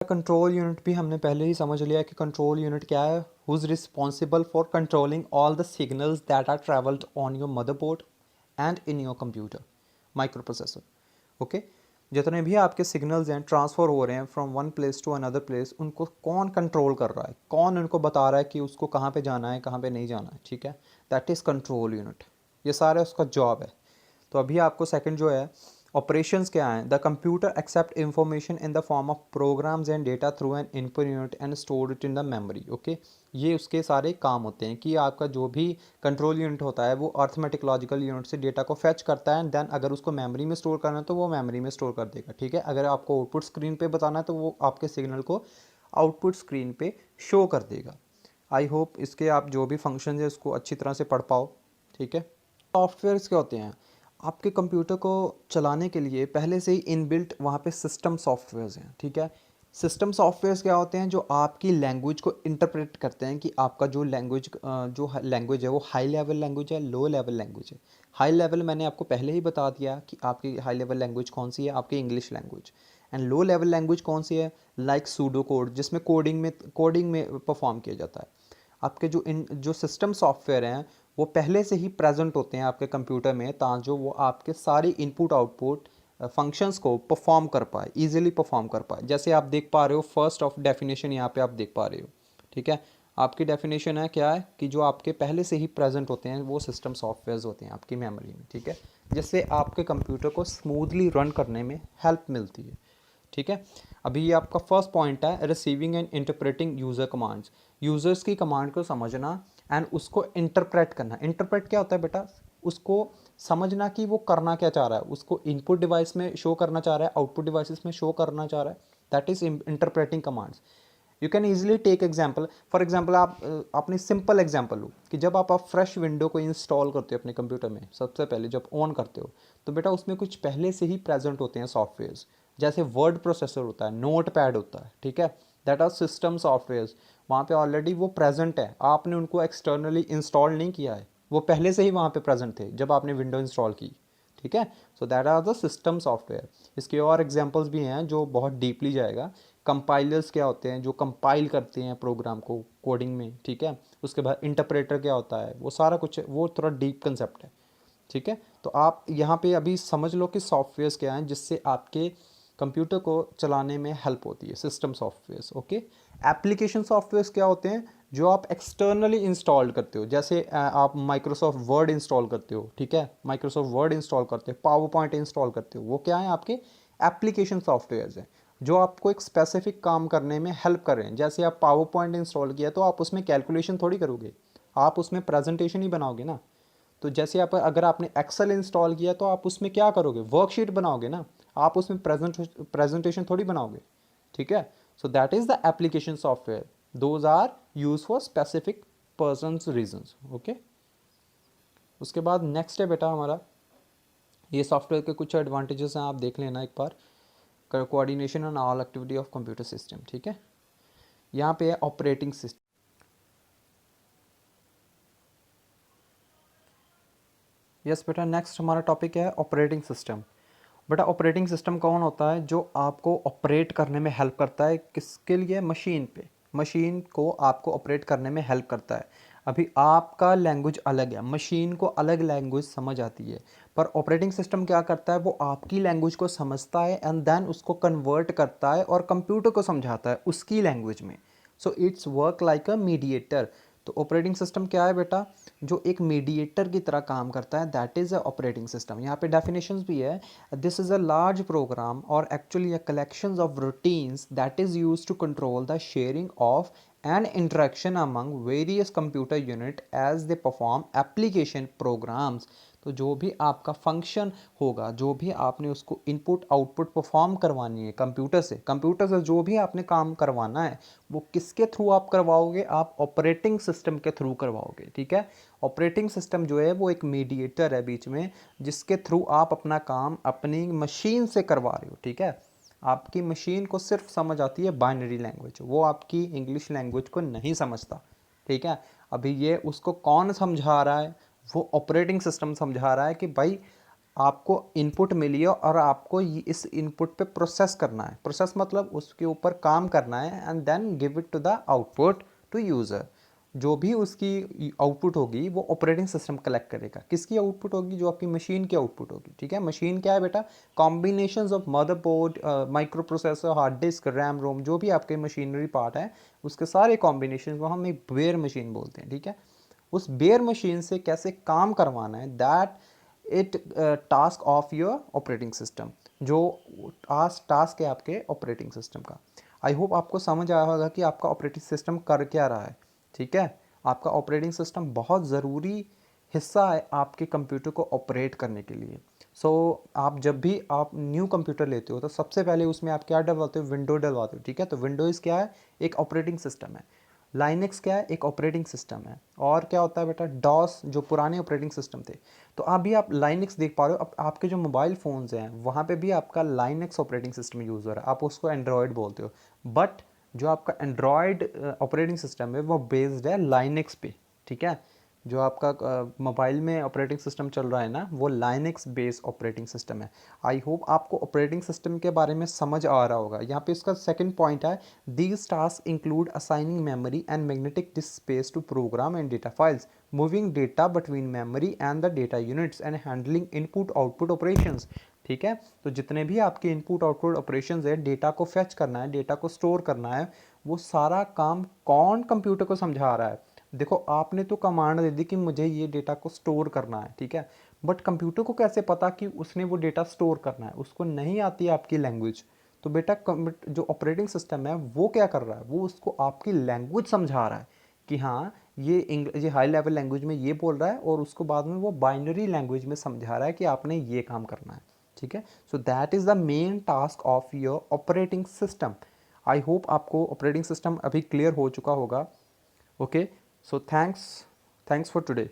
Control unit भी हमने पहले ही समझ लिया कि कंट्रोल यूनिट क्या है, who is responsible for controlling all the signals that are travelled on your motherboard and in your computer microprocessor. Okay, जितने भी आपके सिग्नल्स हैं ट्रांसफ़र हो रहे हैं from one place to another place, उनको कौन कंट्रोल कर रहा है, कौन उनको बता रहा है कि उसको कहाँ पे जाना है, कहाँ पे नहीं जाना है। ठीक है, दैट इज़ कंट्रोल यूनिट। ये सारा उसका जॉब है। तो अभी आपको सेकंड जो है, ऑपरेशंस क्या हैं। The computer accept information in the form of programs and data through an input unit and store it in the memory. Okay, ये उसके सारे काम होते हैं कि आपका जो भी कंट्रोल यूनिट होता है वो अर्थमेटिक लॉजिकल यूनिट से डेटा को फैच करता है, एंड देन अगर उसको मेमोरी में स्टोर करना है तो वो मेमोरी में स्टोर कर देगा। ठीक है, अगर आपको आउटपुट स्क्रीन पे बताना है तो वो आपके सिग्नल को आउटपुट स्क्रीन पे शो कर देगा। आई होप इसके आप जो भी फंक्शन है उसको अच्छी तरह से पढ़ पाओ। ठीक है, सॉफ्टवेयर्स क्या होते हैं, आपके कंप्यूटर को चलाने के लिए पहले से ही इनबिल्ट वहाँ पे सिस्टम सॉफ्टवेयर्स हैं। ठीक है, सिस्टम सॉफ्टवेयर्स क्या होते हैं, जो आपकी लैंग्वेज को इंटरप्रेट करते हैं कि आपका जो लैंग्वेज है वो हाई लेवल लैंग्वेज है, लो लेवल लैंग्वेज है। हाई लेवल मैंने आपको पहले ही बता दिया कि आपकी हाई लेवल लैंग्वेज कौन सी है, आपकी English language. And low level language कौन सी है, लाइक सूडो कोड, जिसमें कोडिंग में परफॉर्म किया जाता है। आपके जो सिस्टम सॉफ्टवेयर हैं वो पहले से ही प्रेजेंट होते हैं आपके कंप्यूटर में, ताकि वो आपके सारी इनपुट आउटपुट फंक्शंस को परफॉर्म कर पाए, इजीली परफॉर्म कर पाए। जैसे आप देख पा रहे हो, फर्स्ट ऑफ डेफिनेशन यहाँ पे आप देख पा रहे हो। ठीक है, आपकी डेफिनेशन है क्या है कि जो आपके पहले से ही प्रेजेंट होते हैं वो सिस्टम सॉफ्टवेयर्स होते हैं आपकी मेमोरी में। ठीक है, जिससे आपके कंप्यूटर को स्मूथली रन करने में हेल्प मिलती है। ठीक है, अभी ये आपका फर्स्ट पॉइंट है, receiving end interpreting user commands. Users की कमांड को समझना एंड उसको इंटरप्रेट करना। इंटरप्रेट क्या होता है बेटा, उसको समझना कि वो करना क्या चाह रहा है, उसको इनपुट डिवाइस में शो करना चाह रहा है, आउटपुट डिवाइसेस में शो करना चाह रहा है। That is interpreting commands. You can easily take example. For example आप अपनी सिंपल एग्जाम्पल लो कि जब आप फ्रेश विंडो को इंस्टॉल करते हो अपने कंप्यूटर में, सबसे पहले जब ऑन करते हो तो बेटा उसमें कुछ पहले से ही प्रेजेंट होते हैं सॉफ्टवेयर्स। जैसे वर्ड प्रोसेसर होता है, नोट पैड होता है। ठीक है, दैट आर सिस्टम सॉफ्टवेयर्स। वहाँ पे ऑलरेडी वो प्रेजेंट है, आपने उनको एक्सटर्नली इंस्टॉल नहीं किया है, वो पहले से ही वहाँ पे प्रेजेंट थे जब आपने विंडो इंस्टॉल की। ठीक है, so that are the system software. इसके और एग्जांपल्स भी हैं जो बहुत डीपली जाएगा। कंपाइलर्स क्या होते हैं, जो कंपाइल करते हैं प्रोग्राम को कोडिंग में। ठीक है, उसके बाद इंटरप्रेटर क्या होता है, वो सारा कुछ वो थोड़ा डीप कंसेप्ट है। ठीक है, तो आप यहाँ पे अभी समझ लो कि सॉफ्टवेयर्स क्या हैं जिससे आपके कंप्यूटर को चलाने में हेल्प होती है, system softwares. Okay, application softwares क्या होते हैं, जो आप एक्सटर्नली इंस्टॉल करते हो। जैसे आप माइक्रोसॉफ्ट वर्ड इंस्टॉल करते हो। ठीक है, माइक्रोसॉफ्ट वर्ड इंस्टॉल करते हो, पावर पॉइंट इंस्टॉल करते हो, वो क्या है, आपके एप्लीकेशन सॉफ्टवेयर्स हैं जो आपको एक स्पेसिफिक काम करने में हेल्प कर रहे हैं। जैसे आप पावर पॉइंट इंस्टॉल किया तो आप उसमें कैलकुलेशन थोड़ी करोगे, आप उसमें प्रेजेंटेशन ही बनाओगे ना। तो जैसे आप अगर आपने एक्सेल इंस्टॉल किया तो आप उसमें क्या करोगे, वर्कशीट बनाओगे ना, आप उसमें प्रेजेंटेशन थोड़ी बनाओगे। ठीक है, so that is the application software, those are use for specific person reasons. Okay, उसके बाद नेक्स्ट है बेटा हमारा, ये सॉफ्टवेयर के कुछ एडवांटेजेस हैं, आप देख लेना एक बार। Coordination and all activity of computer system. ठीक है, यहाँ पे है ऑपरेटिंग सिस्टम। यस बेटा, नेक्स्ट हमारा टॉपिक है ऑपरेटिंग सिस्टम। बेटा ऑपरेटिंग सिस्टम कौन होता है, जो आपको ऑपरेट करने में हेल्प करता है, किसके लिए, मशीन पे, मशीन को आपको ऑपरेट करने में हेल्प करता है। अभी आपका लैंग्वेज अलग है, मशीन को अलग लैंग्वेज समझ आती है, पर ऑपरेटिंग सिस्टम क्या करता है, वो आपकी लैंग्वेज को समझता है एंड देन उसको कन्वर्ट करता है और कंप्यूटर को समझाता है उसकी लैंग्वेज में। So it's work like a mediator. तो ऑपरेटिंग सिस्टम क्या है बेटा, जो एक मीडिएटर की तरह काम करता है, that is a operating system. यहाँ पे डेफिनेशंस भी है, this is a large program और actually a collections of routines that is use to control the sharing of and interaction among various computer unit as they perform application programs. तो जो भी आपका function होगा, जो भी आपने उसको इनपुट आउटपुट परफॉर्म करवानी है कंप्यूटर से जो भी आपने काम करवाना है, वो किसके थ्रू आप करवाओगे, आप ऑपरेटिंग सिस्टम के थ्रू करवाओगे। ठीक है, ऑपरेटिंग सिस्टम जो है वो एक मीडिएटर है बीच में, जिसके थ्रू आप अपना काम अपनी मशीन से करवा रहे हो। ठीक है, आपकी मशीन को सिर्फ समझ आती है बाइनरी लैंग्वेज, वो आपकी इंग्लिश लैंग्वेज को नहीं समझता। ठीक है, अभी ये उसको कौन समझा रहा है, वो ऑपरेटिंग सिस्टम समझा रहा है कि भाई आपको इनपुट मिली है और आपको इस इनपुट पे प्रोसेस करना है। प्रोसेस मतलब उसके ऊपर काम करना है and then give it to the output to user. जो भी उसकी आउटपुट होगी वो ऑपरेटिंग सिस्टम कलेक्ट करेगा। किसकी आउटपुट होगी? जो आपकी मशीन की आउटपुट होगी। ठीक है, मशीन क्या है बेटा? Combination of motherboard, micro processor, hard disk, RAM ROM, जो भी आपके मशीनरी पार्ट है उसके सारे कॉम्बिनेशन को हम एक बेयर मशीन बोलते हैं। ठीक है, उस बेयर मशीन से कैसे काम करवाना है, that it task of your operating system. जो टास्क है आपके ऑपरेटिंग सिस्टम का। आई होप आपको समझ आया होगा कि आपका ऑपरेटिंग सिस्टम कर क्या रहा है। ठीक है, आपका ऑपरेटिंग सिस्टम बहुत ज़रूरी हिस्सा है आपके कंप्यूटर को ऑपरेट करने के लिए। सो आप जब भी आप न्यू कंप्यूटर लेते हो तो सबसे पहले उसमें आप क्या डलवाते हो? विंडो डलवाते हो। ठीक है, तो विंडोज़ क्या है? एक ऑपरेटिंग सिस्टम है। लाइनक्स क्या है? एक ऑपरेटिंग सिस्टम है। और क्या होता है बेटा? डॉस, जो पुराने ऑपरेटिंग सिस्टम थे। तो अभी आप लाइनक्स देख पा रहे हो। अब आपके जो मोबाइल फ़ोन्स हैं वहाँ पे भी आपका लाइनक्स ऑपरेटिंग सिस्टम यूज़ हो रहा है। आप उसको एंड्रॉयड बोलते हो, बट जो आपका एंड्रॉयड ऑपरेटिंग सिस्टम है वो बेस्ड है लाइनक्स पे। ठीक है, जो आपका मोबाइल में ऑपरेटिंग सिस्टम चल रहा है ना, वो लाइनक्स बेस्ड ऑपरेटिंग सिस्टम है। आई होप आपको ऑपरेटिंग सिस्टम के बारे में समझ आ रहा होगा। यहाँ पे इसका सेकंड पॉइंट है, these task include assigning memory and magnetic disk space to program and data files, moving data between memory and the data units and handling input output operations. ठीक है, तो जितने भी आपके इनपुट आउटपुट ऑपरेशंस है, data को fetch करना है, डेटा को स्टोर करना है, वो सारा काम कौन कंप्यूटर को समझा रहा है? देखो, आपने तो कमांड दे दी कि मुझे ये डेटा को स्टोर करना है। ठीक है, बट कंप्यूटर को कैसे पता कि उसने वो डेटा स्टोर करना है? उसको नहीं आती है आपकी लैंग्वेज। तो बेटा जो ऑपरेटिंग सिस्टम है वो क्या कर रहा है? वो उसको आपकी लैंग्वेज समझा रहा है कि हाँ, ये हाई लेवल लैंग्वेज में ये बोल रहा है, और उसको बाद में वो बाइनरी लैंग्वेज में समझा रहा है कि आपने ये काम करना है। ठीक है, so that is the main task of your operating system. I hope आपको ऑपरेटिंग सिस्टम अभी क्लियर हो चुका होगा। Okay, so thanks for today.